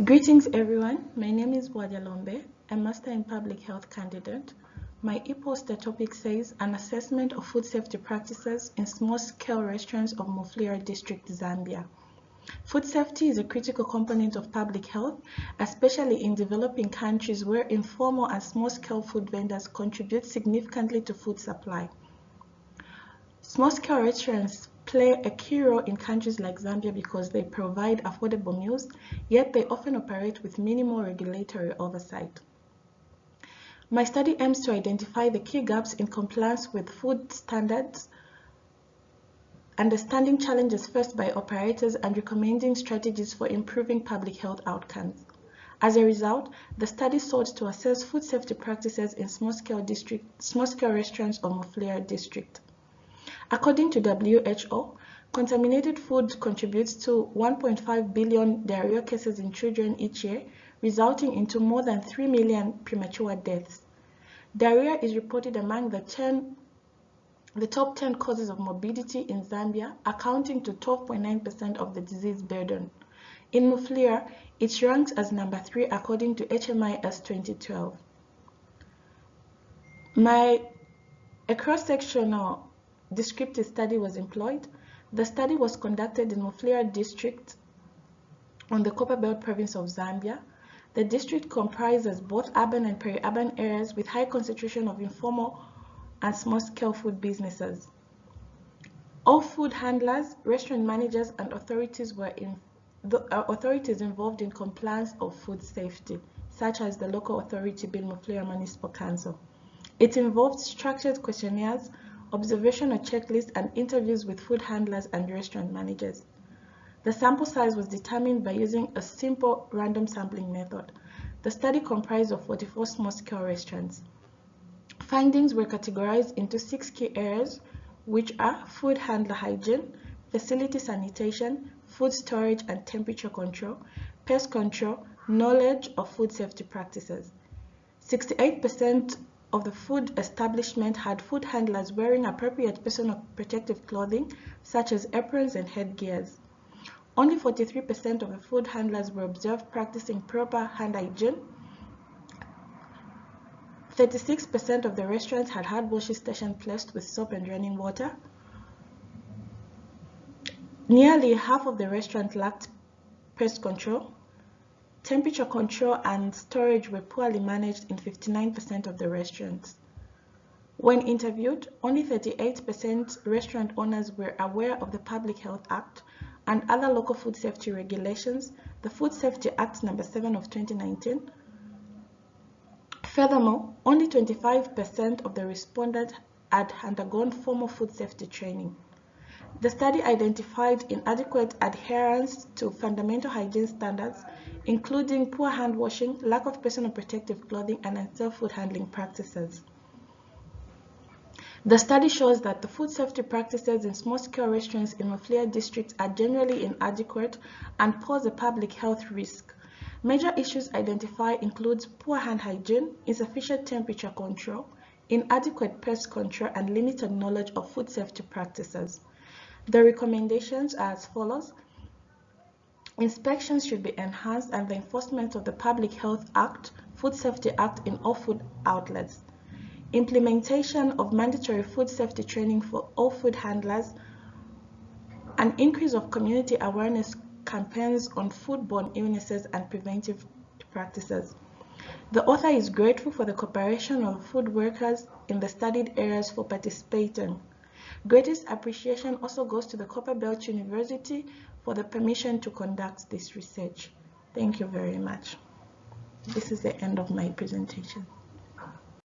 Greetings everyone, my name is Bwalya Lombe, a Master in Public Health candidate. My e-poster topic says an assessment of food safety practices in small-scale restaurants of Mufulira District, Zambia. Food safety is a critical component of public health, especially in developing countries where informal and small-scale food vendors contribute significantly to food supply. Small-scale restaurants play a key role in countries like Zambia because they provide affordable meals, yet they often operate with minimal regulatory oversight. My study aims to identify the key gaps in compliance with food standards, understanding challenges faced by operators, and recommending strategies for improving public health outcomes. As a result, the study sought to assess food safety practices in small-scale restaurants of Mufulira District. According to WHO, contaminated food contributes to 1.5 billion diarrhea cases in children each year, resulting into more than 3 million premature deaths. Diarrhea is reported among the top 10 causes of morbidity in Zambia, accounting to 12.9% of the disease burden. In Mufulira, it ranks as number 3 according to HMIS 2012. A cross-sectional descriptive study was employed. The study was conducted in Mufulira District on the Copperbelt province of Zambia. The district comprises both urban and peri-urban areas with high concentration of informal and small-scale food businesses. All food handlers, restaurant managers, and authorities involved in compliance of food safety, such as the local authority being Mufulira Municipal Council. It involved structured questionnaires, observational checklists, and interviews with food handlers and restaurant managers. The sample size was determined by using a simple random sampling method. The study comprised of 44 small-scale restaurants. Findings were categorized into 6 key areas, which are food handler hygiene, facility sanitation, food storage and temperature control, pest control, knowledge of food safety practices. 68% of the food establishment had food handlers wearing appropriate personal protective clothing, such as aprons and headgears. Only 43% of the food handlers were observed practicing proper hand hygiene. 36% of the restaurants had hand washing stations placed with soap and running water. Nearly half of the restaurants lacked pest control. Temperature control and storage were poorly managed in 59% of the restaurants. When interviewed, only 38% restaurant owners were aware of the Public Health Act and other local food safety regulations, the Food Safety Act No. 7 of 2019. Furthermore, only 25% of the respondents had undergone formal food safety training. The study identified inadequate adherence to fundamental hygiene standards, including poor hand washing, lack of personal protective clothing, and unsafe food handling practices. The study shows that the food safety practices in small-scale restaurants in Mufulira District are generally inadequate and pose a public health risk. Major issues identified include poor hand hygiene, insufficient temperature control, inadequate pest control, and limited knowledge of food safety practices. The recommendations are as follows. Inspections should be enhanced and the enforcement of the Public Health Act, Food Safety Act in all food outlets. Implementation of mandatory food safety training for all food handlers. An increase of community awareness campaigns on foodborne illnesses and preventive practices. The author is grateful for the cooperation of food workers in the studied areas for participating. Greatest appreciation also goes to the Copperbelt University for the permission to conduct this research. Thank you very much. This is the end of my presentation.